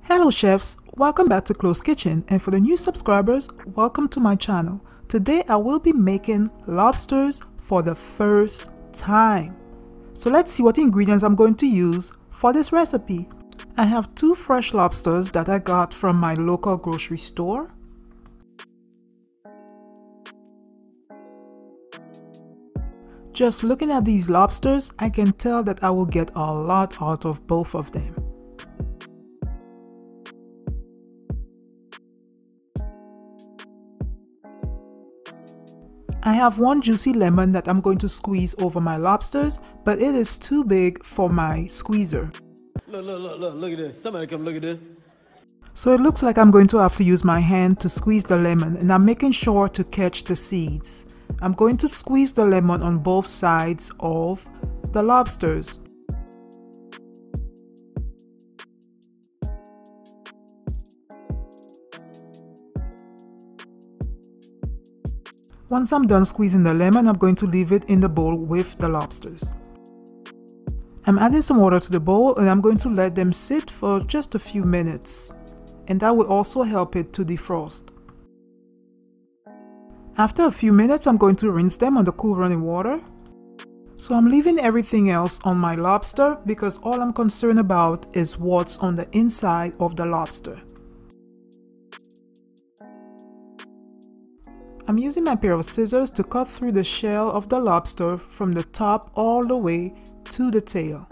Hello chefs, welcome back to Chloe's Kitchen, and for the new subscribers, welcome to my channel. Today I will be making lobsters for the first time. So let's see what ingredients I'm going to use for this recipe. I have 2 fresh lobsters that I got from my local grocery store. Just looking at these lobsters, I can tell that I will get a lot out of both of them. I have 1 juicy lemon that I'm going to squeeze over my lobsters, but it is too big for my squeezer. Look at this. Somebody come look at this. So it looks like I'm going to have to use my hand to squeeze the lemon, and I'm making sure to catch the seeds. I'm going to squeeze the lemon on both sides of the lobsters. Once I'm done squeezing the lemon, I'm going to leave it in the bowl with the lobsters. I'm adding some water to the bowl and I'm going to let them sit for just a few minutes. And that will also help it to defrost. After a few minutes, I'm going to rinse them on the cool running water. So I'm leaving everything else on my lobster because all I'm concerned about is what's on the inside of the lobster. I'm using my pair of scissors to cut through the shell of the lobster from the top all the way to the tail.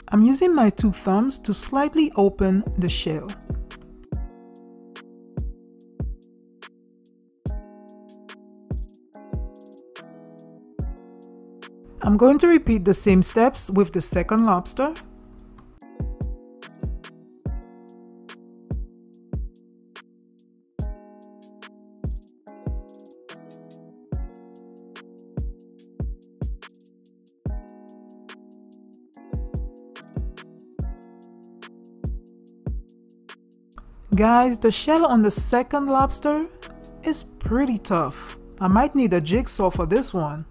I'm using my 2 thumbs to slightly open the shell. I'm going to repeat the same steps with the second lobster. Guys, the shell on the second lobster is pretty tough. I might need a jigsaw for this one.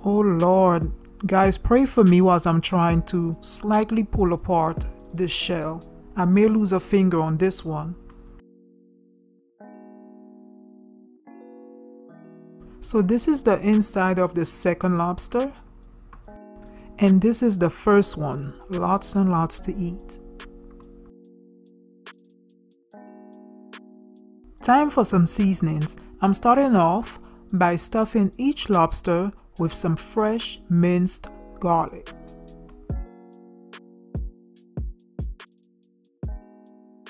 Oh Lord, guys, pray for me whilst I'm trying to slightly pull apart this shell. I may lose a finger on this one. So this is the inside of the second lobster. And this is the first one. Lots and lots to eat. Time for some seasonings. I'm starting off by stuffing each lobster with some fresh minced garlic.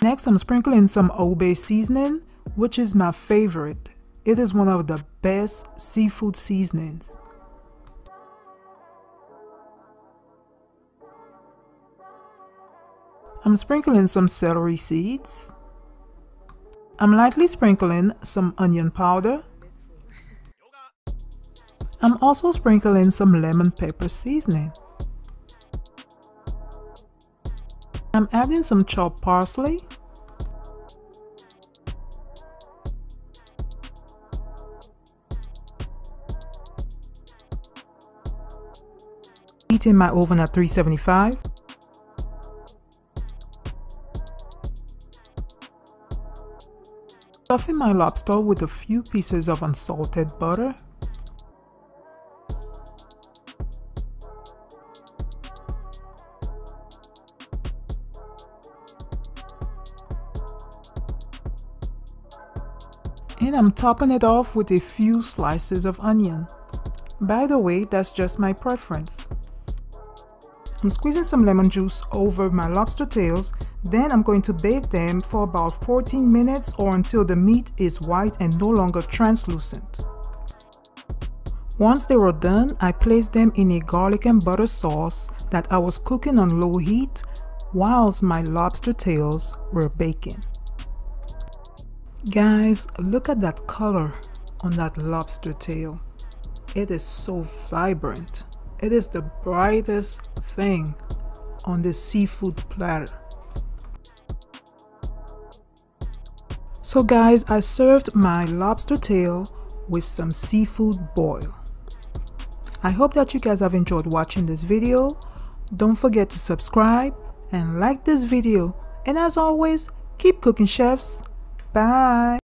Next, I'm sprinkling some Old Bay seasoning, which is my favorite. It is one of the best seafood seasonings. I'm sprinkling some celery seeds. I'm lightly sprinkling some onion powder. I'm also sprinkling some lemon pepper seasoning. I'm adding some chopped parsley. Heating my oven at 375. Stuffing my lobster with a few pieces of unsalted butter. And I'm topping it off with a few slices of onion. By the way, that's just my preference. I'm squeezing some lemon juice over my lobster tails. Then I'm going to bake them for about 14 minutes or until the meat is white and no longer translucent. Once they were done, I placed them in a garlic and butter sauce that I was cooking on low heat whilst my lobster tails were baking. Guys, look at that color on that lobster tail. It is so vibrant. It is the brightest thing on this seafood platter. So guys, I served my lobster tail with some seafood boil. I hope that you guys have enjoyed watching this video. Don't forget to subscribe and like this video. And as always, keep cooking, chefs. Bye.